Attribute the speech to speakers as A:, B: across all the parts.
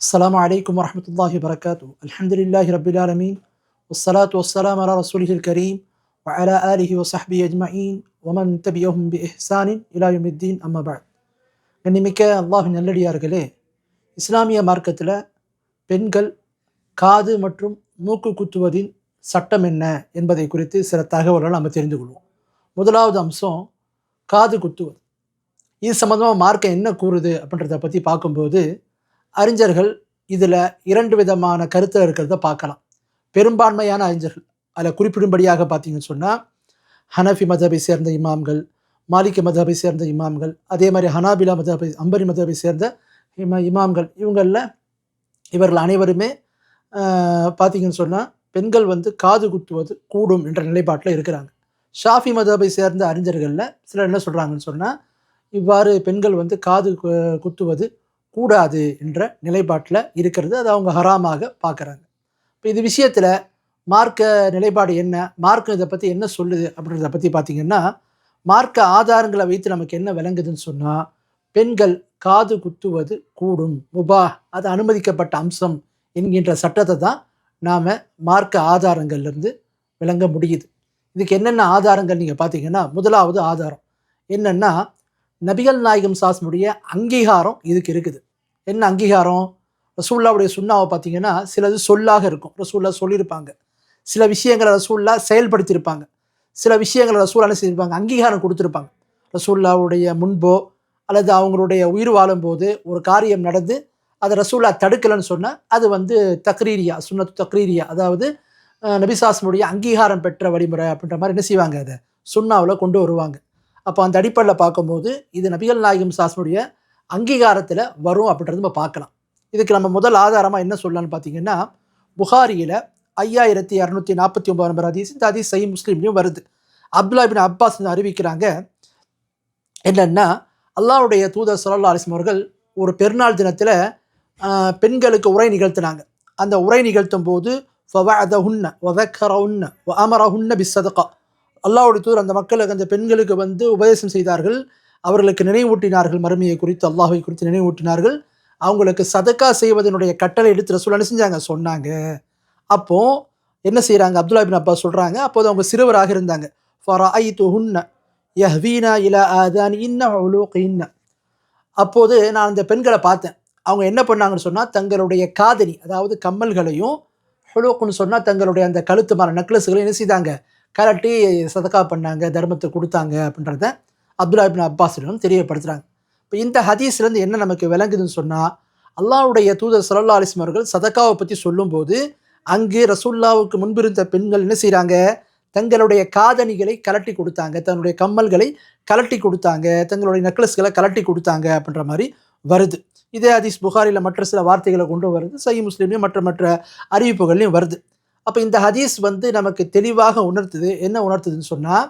A: السلام عليكم ورحمة الله وبركاته. الحمد لله رب العالمين والصلاة والسلام على رسوله الكريم وعلى آله وصحبه أجمعين ومن تبعهم بإحسان إلى يوم الدين أما بعد. கண்ணிமிக்க அல்லாஹ்வின் நல்லடியார்களே, இஸ்லாமிய மார்க்கத்தில் பெண்கள் காது மற்றும் மூக்கு குத்துவதின் சட்டம் என்ன என்பதை குறித்து சில தகவல்கள் நம்ம தெரிந்து கொள்வோம். முதலாவது அம்சம் காது குத்துவது. இது சம்பந்தமாக மார்க்கம் என்ன கூறுது அப்படின்றத பற்றி பார்க்கும்போது அறிஞர்கள் இதில் இரண்டு விதமான கருத்தில் இருக்கிறத பார்க்கலாம். பெரும்பான்மையான அறிஞர்கள் அதில் குறிப்பிடும்படியாக பார்த்தீங்கன்னு சொன்னால் ஹனஃபி மதபை சேர்ந்த இமாம்கள், மாலிகி மதபை சேர்ந்த இமாம்கள், அதே மாதிரி ஹனாபிலா மதபை அம்பரி மதபை சேர்ந்த இமாம்கள், இவர்கள் அனைவருமே பார்த்தீங்கன்னு சொன்னால் பெண்கள் காது குத்துவது கூடும் என்ற நிலைப்பாட்டில் இருக்கிறாங்க. ஷாஃபி மதபை சேர்ந்த அறிஞர்களில் சிலர் என்ன சொல்கிறாங்கன்னு சொன்னால் இவ்வாறு பெண்கள் காது குத்துவது கூடாது என்ற நிலைப்பாட்டில் இருக்கிறது. அது அவங்க ஹராமாக பார்க்குறாங்க. இப்போ இது விஷயத்தில் மார்க்க நிலைப்பாடு என்ன, மார்க்கம் இதை பற்றி என்ன சொல்லுது அப்படின்றத பற்றி பார்த்திங்கன்னா, மார்க்க ஆதாரங்களை வைத்து நமக்கு என்ன விளங்குதுன்னு சொன்னால், பெண்கள் காது குத்துவது கூடும், முபா, அது அனுமதிக்கப்பட்ட அம்சம் என்கின்ற சட்டத்தை தான் நாம் மார்க்க ஆதாரங்கள்லேருந்து விளங்க முடியுது. இதுக்கு என்னென்ன ஆதாரங்கள் நீங்கள் பார்த்தீங்கன்னா, முதலாவது ஆதாரம் என்னென்னா நபிகள் நாயகம் சாஸ்னுடைய அங்கீகாரம் இதுக்கு இருக்குது. என்ன அங்கீகாரம்? ரசூல்லாவுடைய சுன்னாவை பார்த்தீங்கன்னா சிலது சொல்லாக இருக்கும், ரசூல்லா சொல்லியிருப்பாங்க. சில விஷயங்களை ரசூல்லா செயல்படுத்தியிருப்பாங்க. சில விஷயங்களை ரசூல்லா என்ன செய்திருப்பாங்க, அங்கீகாரம் கொடுத்துருப்பாங்க. ரசூல்லாவுடைய முன்போ அல்லது அவங்களுடைய உயிர் வாழும்போது ஒரு காரியம் நடந்து அதை ரசூல்லா தடுக்கலைன்னு சொன்னால் அது தக்ரீரியா, சுன்னத்து தக்ரீரியா, அதாவது நபிசாஸ்னுடைய அங்கீகாரம் பெற்ற வழிமுறை அப்படின்ற மாதிரி என்ன செய்வாங்க, அதை சுன்னாவில் கொண்டு வருவாங்க. அப்போ அந்த அடிப்படையில் பார்க்கும்போது இது நபிகள் நாயகம் சாஸ்னுடைய அங்கீகாரத்தில் வரும் அப்படின்றது நம்ம பார்க்கலாம். இதுக்கு நம்ம முதல் ஆதாரமாக என்ன சொல்லலான்னு பார்த்தீங்கன்னா, புகாரியில் 5249 நம்பர் ஹதீஸ், இந்த ஹதீஸ் சஹீஹ் முஸ்லிம்லையும் வருது. அப்துல்லா இப்னு அப்பாஸ் அறிவிக்கிறாங்க, என்னென்னா அல்லாஹ்வுடைய தூதர் ஸல்லல்லாஹு அலைஹி வஸல்லம் அவர்கள் ஒரு பெருநாள் தினத்தில் பெண்களுக்கு உரை நிகழ்த்தினாங்க. அந்த உரை நிகழ்த்தும் போது ஃபவஅதஹுன்ன வதக்கரஹுன்ன வஅமரஹுன்ன பிஸ்ஸதகா, அல்லாஹ்வுடைய தூதர் அந்த மக்களுக்கு, அந்த பெண்களுக்கு உபதேசம் செய்தார்கள், அவர்களுக்கு நினைவூட்டினார்கள், மறுமையை குறித்து அல்லாஹ்வை குறித்து நினைவூட்டினார்கள், அவங்களுக்கு சதக்கா செய்வதனுடைய கட்டளை எடுத்து ரசூலுல்லாஹ் என்ன செஞ்சாங்க, சொன்னாங்க. அப்போ என்ன செய்கிறாங்க, அப்துல்லா இப்னு அப்பாஸ் சொல்கிறாங்க, அப்போது அவங்க சிறுவராக இருந்தாங்க. ஃபரஐதுஹுன்ன யஹ்வீனா இலா ஆதானின்ன உலூகின்ன, அப்போது நான் அந்த பெண்களை பார்த்தேன், அவங்க என்ன பண்ணாங்கன்னு சொன்னால் தங்களுடைய காதணி, அதாவது கம்மல்களையும், ஹுலூக்குன்னு சொன்னால் தங்களுடைய அந்த கழுத்து மாற நெக்லஸுகளையும் என்ன செய்தாங்க, கலட்டி சதக்கா பண்ணாங்க, தர்மத்தை கொடுத்தாங்க அப்படின்றத அப்துல்லா இப்னு அப்பாஸிடம் தெரியப்படுத்துகிறாங்க. இப்போ இந்த ஹதீஸ்லேருந்து என்ன நமக்கு விளங்குதுன்னு சொன்னால், அல்லாஹ்வுடைய தூதர் ஸல்லல்லாஹு அலைஹி வஸல்லம் அவர்கள் சதக்காவை பற்றி சொல்லும்போது அங்கு ரசூலுல்லாவுக்கு முன்பிருந்த பெண்கள் என்ன செய்கிறாங்க, தங்களுடைய காதணிகளை கலட்டி கொடுத்தாங்க, தன்னுடைய கம்மல்களை கலட்டி கொடுத்தாங்க, தங்களுடைய நெக்லஸ்களை கலட்டி கொடுத்தாங்க அப்படின்ற மாதிரி வருது. இதே ஹதீஸ் புகாரியில் மற்ற சில வார்த்தைகளை கொண்டு வருது, சஹீஹ் முஸ்லிம்லையும் மற்ற அறிவிப்புகள்லையும் வருது. அப்போ இந்த ஹதீஸ் நமக்கு தெளிவாக உணர்த்துது. என்ன உணர்த்துதுன்னு சொன்னால்,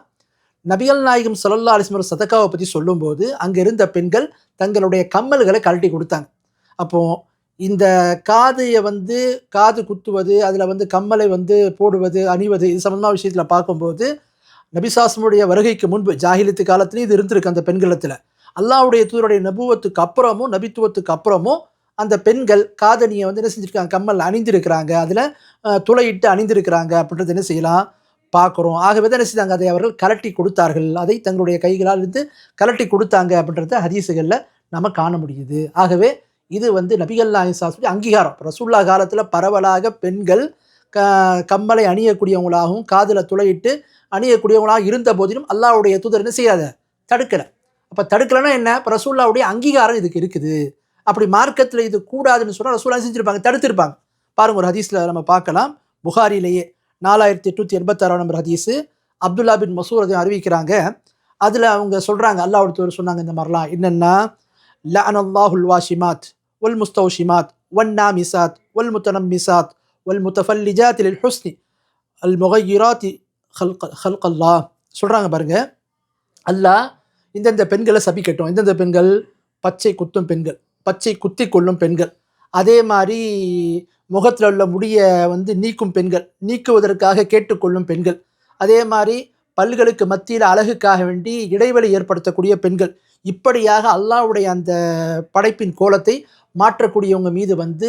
A: நபிகள் நாயகம் ஸல்லல்லாஹு அலைஹி வஸல்லம் சதக்காவை பற்றி சொல்லும்போது அங்கே இருந்த பெண்கள் தங்களுடைய கம்மல்களை கழட்டி கொடுத்தாங்க. அப்போது இந்த காதையை காது குத்துவது, அதில் கம்மலை போடுவது, அணிவது, இது சம்பந்தமான விஷயத்தில் பார்க்கும்போது நபிசாஸ்னுடைய வருகைக்கு முன்பு ஜாஹிலியத்து காலத்துலேயும் இது இருந்திருக்கு. அந்த பெண்களத்தில் அல்லாஹ்வுடைய தூதருடைய நபுவத்துக்கு அப்புறமும், நபித்துவத்துக்கு அப்புறமும் அந்த பெண்கள் காதணியை என்ன செஞ்சுருக்காங்க, கம்மல் அணிந்திருக்கிறாங்க, அதில் துளையிட்டு அணிந்திருக்கிறாங்க அப்படின்றது என்ன செய்யலாம் பார்க்குறோம். ஆகவே தான் என்ன செய்தாங்க, அதை அவர்கள் கலட்டி கொடுத்தார்கள், அதை தங்களுடைய கைகளால் கலட்டி கொடுத்தாங்க அப்படின்றத ஹதீஸுகளில் நம்ம காண முடியுது. ஆகவே இது நபிகள் நாயகம் ஸல்லல்லாஹு அங்கீகாரம். ரசூலுல்லாஹ் காலத்தில் பரவலாக பெண்கள் கம்மலை அணியக்கூடியவங்களாகவும் காதில் துளையிட்டு அணியக்கூடியவங்களாக இருந்த போதிலும் அல்லாஹ்வுடைய தூதர் என்ன செய்யாத, தடுக்கலை. அப்போ தடுக்கலைன்னா என்ன, இப்போ ரசூலுல்லாஹ்வுடைய அங்கீகாரம் இதுக்கு இருக்குது. அப்படி மார்க்கத்தில் இது கூடாதுன்னு சொன்னால் ரசூலுல்லாஹ் செஞ்சுருப்பாங்க, தடுத்திருப்பாங்க. பாருங்கள், ஒரு ஹதீஸில் நம்ம பார்க்கலாம். புகாரிலேயே 4886 நம்பர் ஹதீஸு, அப்துல்லா பின் மசூத் அறிவிக்கிறாங்க. அதில் அவங்க சொல்கிறாங்க, அல்லாஹ்வுடைய தூதர் சொன்னாங்க இந்த மாதிரிலாம் என்னென்னா, லஅனல்லாஹுல் வாஷிமாத் வல் முஸ்தௌஷிமாத் வன் நாமிசாத் வல் முத்தனம்மிசாத் வல் முத்தஃபல்லிஜாத் லில் ஹுஸ்னி அல் முகய்யிராத்தி ஹல்கல்லாஹ் சொல்கிறாங்க. பாருங்கள், அல்லாஹ் இந்தந்த பெண்களை சபிக்கட்டும். எந்தெந்த பெண்கள்? பச்சை குத்தும் பெண்கள், பச்சை குத்தி கொள்ளும் பெண்கள், அதே மாதிரி முகத்தில் உள்ள முடியை நீக்கும் பெண்கள், நீக்குவதற்காக கேட்டுக்கொள்ளும் பெண்கள், அதே மாதிரி பல்களுக்கு மத்தியில் அழகுக்காக வேண்டி இடைவெளி ஏற்படுத்தக்கூடிய பெண்கள், இப்படியாக அல்லாஹ்வுடைய அந்த படைப்பின் கோலத்தை மாற்றக்கூடியவங்க மீது வந்து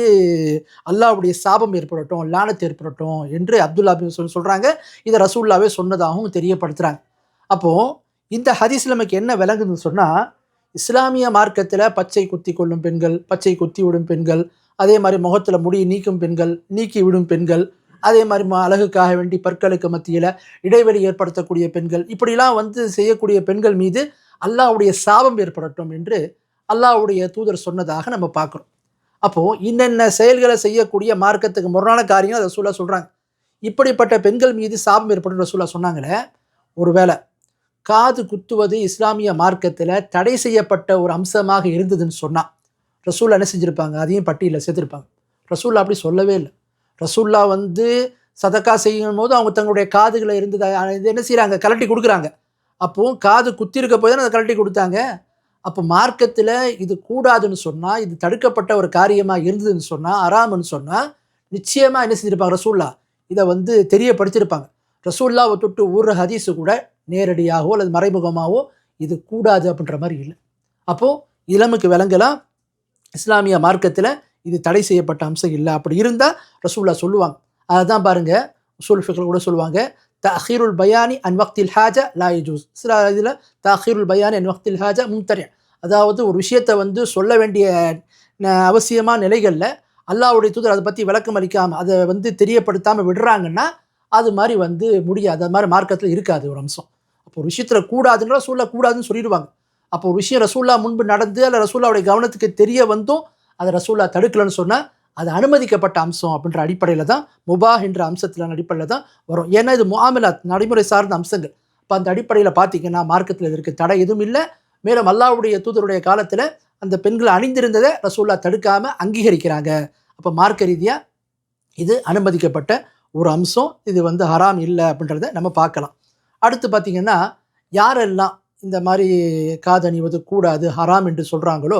A: அல்லாஹ்வுடைய சாபம் ஏற்படட்டும், லானத் ஏற்படட்டும் என்று அப்துல்லா பின் சொல்றாங்க. இதை ரசூலுல்லாவே சொன்னதாகவும் தெரியப்படுத்துறாங்க. அப்போ இந்த ஹதீஸ்ல நமக்கு என்ன விளங்குதுன்னு சொன்னா, இஸ்லாமிய மார்க்கத்துல பச்சை குத்தி கொள்ளும் பெண்கள், பச்சை குத்தி விடும் பெண்கள், அதே மாதிரி முகத்துல முடி நீக்கும் பெண்கள், நீக்கி விடும் பெண்கள், அதே மாதிரி அழகுக்காக வேண்டி பற்களுக்கு மத்தியில இடைவெளி ஏற்படுத்தக்கூடிய பெண்கள், இப்படிலாம் வந்து செய்யக்கூடிய பெண்கள் மீது அல்லாஹ்வுடைய சாபம் ஏற்படட்டும் என்று அல்லாஹ்வுடைய தூதர் சொன்னதாக நம்ம பார்க்கிறோம். அப்போ இன்னென்ன செயல்களை செய்யக்கூடிய மார்க்கத்துக்கு முரணான காரியங்கள் ரசூலுல்லாஹ் சொல்றாங்க. இப்படிப்பட்ட பெண்கள் மீது சாபம் ஏற்படும் ரசூலுல்லாஹ் சொன்னாங்களே, ஒருவேளை காது குத்துவது இஸ்லாமிய மார்க்கத்தில் தடை செய்யப்பட்ட ஒரு அம்சமாக இருந்ததுன்னு சொன்னா ரசூல்லா என்ன செஞ்சிருப்பாங்க? அதையும் பட்டியலில் சேர்த்திருப்பாங்க. ரசூல்லா அப்படி சொல்லவே இல்லை. ரசூல்லா வந்து சதக்கா செய்யும் போது அவங்க தங்களுடைய காதுகளை இருந்தது இது என்ன செய்கிறாங்க? கலட்டி கொடுக்குறாங்க. அப்போ காது குத்திருக்க போய் தான் அதை கலட்டி கொடுத்தாங்க. அப்போ மார்க்கத்தில் இது கூடாதுன்னு சொன்னால், இது தடுக்கப்பட்ட ஒரு காரியமாக இருந்ததுன்னு சொன்னால், அறாமுன்னு சொன்னால், நிச்சயமாக என்ன செஞ்சிருப்பாங்க? ரசூல்லா இதை வந்து தெரியப்படுத்தியிருப்பாங்க. ரசூல்லாவை தொட்டு ஒரு ஹதீஸு கூட நேரடியாகவோ அல்லது மறைமுகமாகவோ இது கூடாது அப்படின்ற மாதிரி இல்லை. அப்போது இளமுக்கு விளங்கலாம் இஸ்லாமிய மார்க்கத்தில் இது தடை செய்யப்பட்ட அம்சம் இல்லை. அப்படி இருந்தால் ரசூல்லா சொல்லுவாங்க. அதுதான் பாருங்க, உசூல் ஃபிக்ஹ்ல கூட சொல்லுவாங்க, தஅkhீருல் பயானி அன் வக்தில் ஹாஜா லா யஜூஸ். சில இதில் தஅkhீருல் பயானி அன் வக்தில் ஹாஜா மும்தனி. அதாவது ஒரு விஷயத்தை வந்து சொல்ல வேண்டிய அவசியமான நிலைகளில் அல்லாஹ்வுடைய தூதர் அதை பற்றி விளக்கம் அளிக்காமல் அதை வந்து தெரியப்படுத்தாமல் விடுறாங்கன்னா அது மாதிரி வந்து முடியாது. அது மாதிரி மார்க்கத்தில் இருக்காது ஒரு அம்சம். அப்போ ஒரு விஷயத்தில் கூடாதுன்ற ரசூல்லா கூடாதுன்னு சொல்லிடுவாங்க. அப்போ ஒரு விஷயம் ரசூல்லா முன்பு நடந்து அல்ல ரசூல்லாவுடைய கவனத்துக்கு தெரிய வந்தும் அதை ரசூல்லா தடுக்கலன்னு சொன்னால் அது அனுமதிக்கப்பட்ட அம்சம் அப்படின்ற அடிப்படையில் தான் முபாஹ் என்ற அம்சத்தில் அடிப்படையில் தான் வரும். ஏன்னா இது முஆமலாத், நடைமுறை சார்ந்த அம்சங்கள். இப்போ அந்த அடிப்படையில் பார்த்தீங்கன்னா மார்க்கத்தில் இதற்கு தடை எதுவும் இல்லை. மேலும் அல்லாஹ்வுடைய தூதருடைய காலத்தில் அந்த பெண்கள் அணிந்திருந்ததை ரசூல்லா தடுக்காமல் அங்கீகரிக்கிறாங்க. அப்போ மார்க்க ரீதியாக இது அனுமதிக்கப்பட்ட ஒரு அம்சம். இது வந்து ஹராம் இல்லை அப்படின்றத நம்ம பார்க்கலாம். அடுத்து பார்த்திங்கன்னா, யாரெல்லாம் இந்த மாதிரி காதணிவது கூடாது ஹராம் என்று சொல்கிறாங்களோ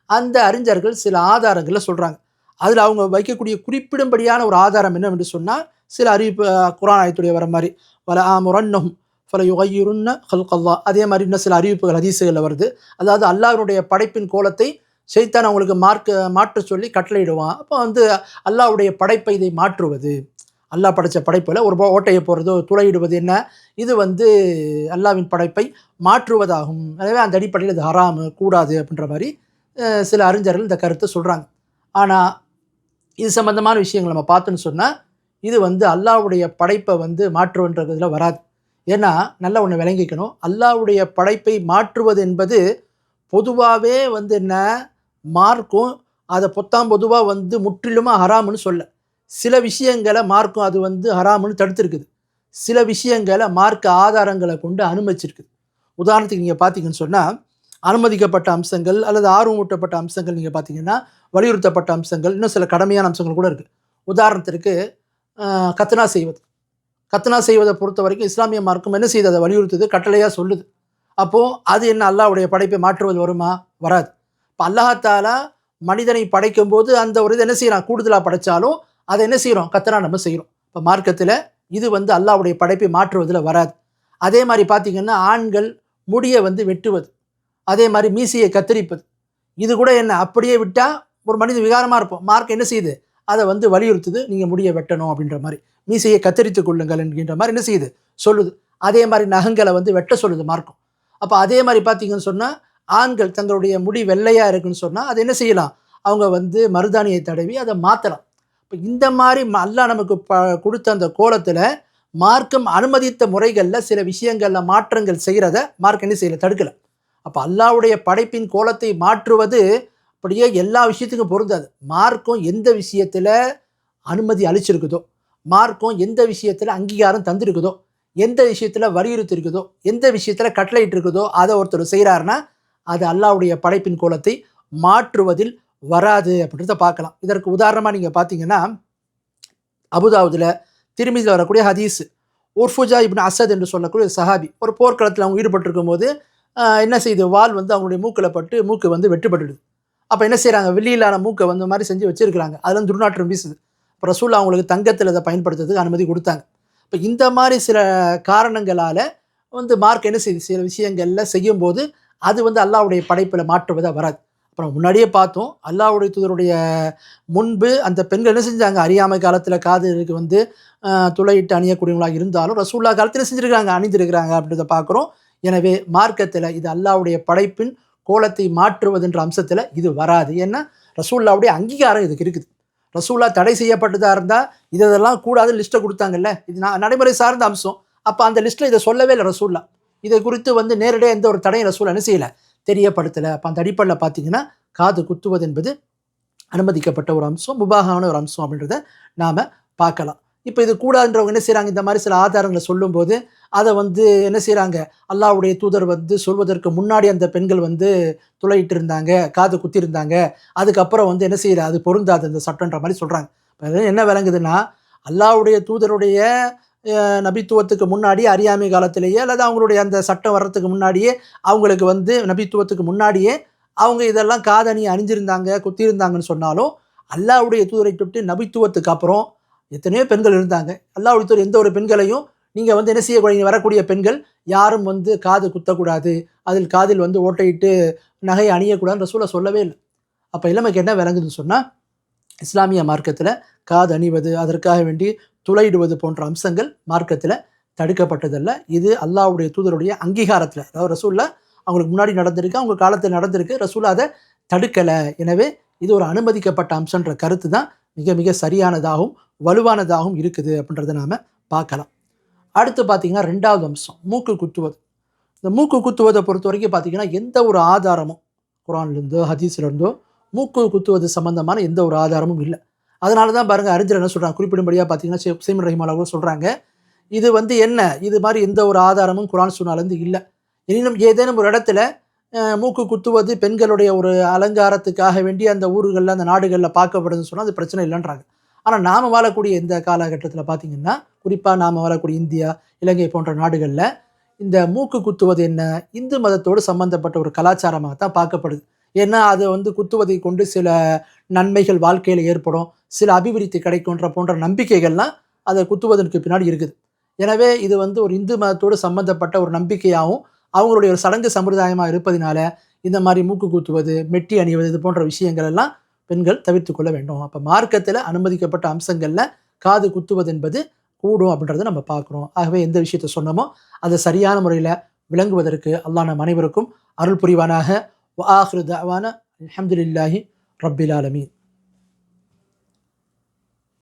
A: அந்த அறிஞர்கள் சில ஆதாரங்களை சொல்கிறாங்க. அதில் அவங்க வைக்கக்கூடிய குறிப்பிடும்படியான ஒரு ஆதாரம் என்னவென்று சொன்னால், சில அறிவிப்பு குர்ஆன் ஆயத்துடைய வர மாதிரி வல ஆமுரன்னஹும் ஃபலயுகையிருன்ன ஹல்கல்லாஹ், அதே மாதிரி இன்னும் சில அறிவிப்புகள் ஹதீஸுகளில் வருது. அதாவது அல்லாஹ்வுடைய படைப்பின் கோலத்தை ஷைத்தான் அவங்களுக்கு மாற்ற சொல்லி கட்டளையிடுவான். அப்போ வந்து அல்லாஹ்வுடைய படைப்பை இதை மாற்றுவது, அல்லாஹ் படைத்த படைப்பில் ஒரு ஓட்டையை போடுறதோ துளையிடுவது என்ன, இது வந்து அல்லாஹ்வின் படைப்பை மாற்றுவதாகும். எனவே அந்த அடிப்படையில் இது ஹராமு கூடாது அப்படின்ற மாதிரி சில அறிஞர்கள் இந்த கருத்தை சொல்கிறாங்க. ஆனால் இது சம்பந்தமான விஷயங்கள் நம்ம பார்த்தோன்னு சொன்னால் இது வந்து அல்லாஹ்வுடைய படைப்பை வந்து மாற்றுவன்றதுல வராது. ஏன்னா நல்லா ஒன்று விளங்கிக்கணும், அல்லாஹ்வுடைய படைப்பை மாற்றுவது என்பது பொதுவாகவே வந்து என்ன மார்க்கும் அதை பொதுவாக வந்து முற்றிலுமாக ஹராமுன்னு சொல்ல. சில விஷயங்களை மார்க்கும் அது வந்து ஹராமுன்னு தடுத்துருக்குது. சில விஷயங்களை மார்க்க ஆதாரங்களை கொண்டு அனுமதிச்சிருக்குது. உதாரணத்துக்கு நீங்கள் பார்த்தீங்கன்னு சொன்னால் அனுமதிக்கப்பட்ட அம்சங்கள் அல்லது ஆர்வமூட்டப்பட்ட அம்சங்கள் நீங்கள் பார்த்தீங்கன்னா வலியுறுத்தப்பட்ட அம்சங்கள், இன்னும் சில கடமையான அம்சங்கள் கூட இருக்குது. உதாரணத்திற்கு கத்னா செய்வது. கத்னா செய்வதை பொறுத்த வரைக்கும் இஸ்லாமிய மார்க்கம் என்ன செய்யுது? அதை வலியுறுத்துது, கட்டளையாக சொல்லுது. அப்போது அது என்ன அல்லாஹ்வுடைய படைப்பை மாற்றுவது வருமா? வராது. இப்போ அல்லாஹ் தஆலா மனிதனை படைக்கும் போது அந்த ஒரு இது என்ன செய்கிறான்? கூடுதலாக படைத்தாலும் அதை என்ன செய்கிறோம்? கத்னா நம்ம செய்கிறோம். இப்போ மார்க்கத்தில் இது வந்து அல்லாஹ்வுடைய படைப்பை மாற்றுவதில் வராது. அதே மாதிரி பார்த்திங்கன்னா ஆண்கள் முடியை வந்து வெட்டுவது, அதே மாதிரி மீசையை கத்தரிப்பது, இது கூட என்ன அப்படியே விட்டால் ஒரு மனித விகாரமாக இருப்போம். மார்க்கம் என்ன செய்யுது? அதை வந்து வலியுறுத்துது, நீங்கள் முடியை வெட்டணும் அப்படின்ற மாதிரி, மீசையை கத்தரித்து கொள்ளுங்கள் என்கின்ற மாதிரி என்ன செய்யுது? சொல்லுது. அதே மாதிரி நகங்களை வந்து வெட்ட சொல்லுது மார்க்கம். அப்போ அதே மாதிரி பார்த்தீங்கன்னு சொன்னால் ஆண்கள் தங்களுடைய முடி வெள்ளையாக இருக்குன்னு சொன்னால் அதை என்ன செய்யலாம்? அவங்க வந்து மருதாணியை தடவி அதை மாற்றலாம். இப்போ இந்த மாதிரி அல்லாஹ் நமக்கு கொடுத்த அந்த கோலத்தில் மார்க்கம் அனுமதித்த முறைகளில் சில விஷயங்களில் மாற்றங்கள் செய்கிறத மார்க்கம் என்ன செய்யலை? தடுக்கலை. அப்போ அல்லாஹ்வுடைய படைப்பின் கோலத்தை மாற்றுவது அப்படியே எல்லா விஷயத்துக்கும் பொருந்தாது. மார்க்கம் எந்த விஷயத்தில் அனுமதி அளிச்சிருக்குதோ, மார்க்கம் எந்த விஷயத்தில் அங்கீகாரம் தந்திருக்குதோ, எந்த விஷயத்தில் வலியுறுத்தி இருக்குதோ, எந்த விஷயத்தில் கட்டளையிட்டு இருக்குதோ அதை ஒருத்தர் செய்கிறாருன்னா அது அல்லாஹ்வுடைய படைப்பின் கோலத்தை மாற்றுவதில் வராது அப்படின்றத பார்க்கலாம். இதற்கு உதாரணமாக நீங்கள் பார்த்தீங்கன்னா அபுதாவுதில் திருமிதியில் வரக்கூடிய ஹதீஸ், உர்ஃபுஜா இப்னு அசத் என்று சொல்லக்கூடிய சஹாபி ஒரு போர்க்களத்தில் அவங்க ஈடுபட்டிருக்கும் போது என்ன செய்யுது? வாள் வந்து அவங்களுடைய மூக்கில் பட்டு மூக்கு வந்து வெட்டுப்பட்டுடுது. அப்போ என்ன செய்கிறாங்க? வெள்ளியிலான மூக்கை வந்து மாதிரி செஞ்சு வச்சுருக்கிறாங்க. அதில் துர்நாற்றம் வீசுது. இப்போ ரசூல் அவங்களுக்கு தங்கத்தில் அதை பயன்படுத்துறதுக்கு அனுமதி கொடுத்தாங்க. இப்போ இந்த மாதிரி சில காரணங்களால் வந்து மார்க் என்ன செய்யுது? சில விஷயங்களில் செய்யும்போது அது வந்து அல்லாஹ்வுடைய படைப்பில் மாற்றுவதாக வராது. அப்புறம் முன்னாடியே பார்த்தோம், அல்லாஹ்வுடைய தூதருடைய முன்பு அந்த பெண்கள் என்ன செஞ்சாங்க, அறியாமை காலத்தில காதுக்கு வந்து துளையிட்டு அணியக்கூடியவங்களா இருந்தாலும், ரசூலுல்லாஹ் காலத்தில செஞ்சிருக்காங்க, அணிந்திருக்கிறாங்க அப்படின்றத பார்க்குறோம். எனவே மார்க்கத்தில இது அல்லாஹ்வுடைய படைப்பின் கோலத்தை மாற்றுவதுன்ற அம்சத்தில இது வராது. ஏன்னா, ரசூலுல்லாஹ்வுடைய அங்கீகாரம் இதுக்கு இருக்குது. ரசூலுல்லாஹ் தடை செய்யப்பட்டதா இருந்தா, இதெல்லாம் கூடாதுன்னு லிஸ்ட்ட குடுத்தாங்கல்ல. இது நடைமுறை சார்ந்த அம்சம். அப்ப அந்த லிஸ்ட்ல இத சொல்லவே இல்ல ரசூலுல்லாஹ். இதை குறித்து வந்து நேரடியா எந்த ஒரு தடையும் ரசூலுல்லாஹ் என்ன செய்யல, தெரியப்படுத்தல. அப்ப அந்த அடிப்படையில பார்த்தீங்கன்னா, காது குத்துவது என்பது அனுமதிக்கப்பட்ட ஒரு அம்சம், முபாஹான ஒரு அம்சம் அப்படின்றத நாம பார்க்கலாம். இப்ப இது கூடாதுன்றவங்க என்ன செய்றாங்க, இந்த மாரி சில ஆதாரங்கள சொல்லும்போது, அத வந்து என்ன செய்றாங்க, அல்லாஹ்வுடைய தூதர் வந்து சொல்வதற்கு முன்னாடி அந்த பெண்கள் வந்து துளையிட்டு இருந்தாங்க, காது குத்தியிருந்தாங்க. அதுக்கப்புறம் வந்து என்ன செய்யல, அது பொருந்தாது அந்த சட்டம்ன்ற மாரி சொல்றாங்க. அதுல என்ன விளங்குதுன்னா, அல்லாஹ்வுடைய தூதருடைய நபித்துவத்துக்கு முன்னாடி அறியாமை காலத்திலேயே அல்லது அவங்களுடைய அந்த சட்டம் வர்றதுக்கு முன்னாடியே, அவங்களுக்கு வந்து நபித்துவத்துக்கு முன்னாடியே அவங்க இதெல்லாம் காதணி அணிஞ்சிருந்தாங்க, குத்தியிருந்தாங்கன்னு சொன்னாலும், அல்லாஹ்வுடைய தூதரை தொட்டு நபித்துவத்துக்கு அப்புறம் எத்தனையோ பெண்கள் இருந்தாங்க. அல்லாஹ்வுடைய தூதர் எந்த ஒரு பெண்களையும் நீங்க வந்து என்ன செய்யக்கூடாது, வரக்கூடிய பெண்கள் யாரும் வந்து காது குத்தக்கூடாது, அதில் காதில் வந்து ஓட்டையிட்டு நகை அணியக்கூடாதுன்னு ரசூலுல்லாஹ் சொல்லவே இல்ல. அப்ப நமக்கு என்ன விளங்குதுன்னு சொன்னா, இஸ்லாமிய மார்க்கத்தில காது அணிவது, அதற்காக வேண்டி துளையிடுவது போன்ற அம்சங்கள் மார்க்கத்தில தடுக்கப்பட்டதல்ல. இது அல்லாஹ்வுடைய தூதருடைய அங்கீகாரத்தில, அதாவது ரசூலுல்லாஹ் அவங்களுக்கு முன்னாடி நடந்திருக்கு, அவங்க காலத்தில் நடந்திருக்கு. ரசூலுல்லாஹ் அத தடுக்கல. எனவே இது ஒரு அனுமதிக்கப்பட்ட அம்சம்ன்ற கருத்து தான் மிக மிக சரியானதாகவும், வலுவானதாகவும் இருக்குது அப்படின்றத நாம பார்க்கலாம். அடுத்து பார்த்தீங்கன்னா 2வது அம்சம் மூக்கு குத்துவது. இந்த மூக்கு குத்துவத பொறுத்தவரைக்கும் பார்த்தீங்கன்னா, எந்த ஒரு ஆதாரமும் குர்ஆன்லேருந்தோ, ஹதீஸ்லேருந்தோ மூக்கு குத்துவது சம்பந்தமான எந்த ஒரு ஆதாரமும் இல்ல. அதனால தான் பாருங்க அறிஞர் என்ன சொல்றாங்க, குறிப்பிடும்படியா பார்த்தீங்கன்னா, ஷேக் உசைமீன் ரஹிமஹுல்லாஹ் கூட சொல்றாங்க, இது வந்து என்ன, இது மாரி எந்த ஒரு ஆதாரமும் குர்ஆன் சுன்னாலேருந்து இல்ல. எனினும் ஏதேனும் ஒரு இடத்துல மூக்கு குத்துவது பெண்களுடைய ஒரு அலங்காரத்துக்காக வேண்டி அந்த ஊர்கள்ல, அந்த நாடுகள்ல பார்க்கப்படுதுன்னு சொன்னா, அது பிரச்சனை இல்லன்றாங்க. ஆனா நாம வாழக்கூடிய இந்த காலகட்டத்தில பார்த்தீங்கன்னா, குறிப்பா நாம வாழக்கூடிய இந்தியா, இலங்கை போன்ற நாடுகள்ல இந்த மூக்கு குத்துவது என்ன, இந்து மதத்தோடு சம்பந்தப்பட்ட ஒரு கலாச்சாரமா தான் பார்க்கப்படுது. ஏன்னா, அது வந்து குத்துவதை கொண்டு சில நன்மைகள் வாழ்க்கையில ஏற்படும், சில அபிவிருத்தி கிடைக்குன்ற போன்ற நம்பிக்கைகள்லாம் அத குத்துவதற்கு பின்னாடி இருக்குது. எனவே இது வந்து ஒரு இந்து மதத்தோடு சம்பந்தப்பட்ட ஒரு நம்பிக்கையாவும், அவங்களுடைய ஒரு சடங்கு சம்பிரதாயமா இருப்பதினால, இந்த மாரி மூக்கு குத்துவது, மெட்டி அணிவது இது போன்ற விஷயங்கள் எல்லாம் பெண்கள் தவிர்த்துக் கொள்ள வேண்டும். அப்ப மார்க்கத்தில அனுமதிக்கப்பட்ட அம்சங்கள்ல காது குத்துவது என்பது கூடும் அப்படின்றத நம்ம பார்க்கிறோம். ஆகவே எந்த விஷயத்த சொன்னோமோ, அத சரியான முறையில விளங்குவதற்கு அல்லாஹ் நம் அனைவருக்கும் அருள் புரிவானாக. வ ஆகிரு தஅவானா அல்ஹம்துலில்லாஹி ரப்பில் ஆலமீன்.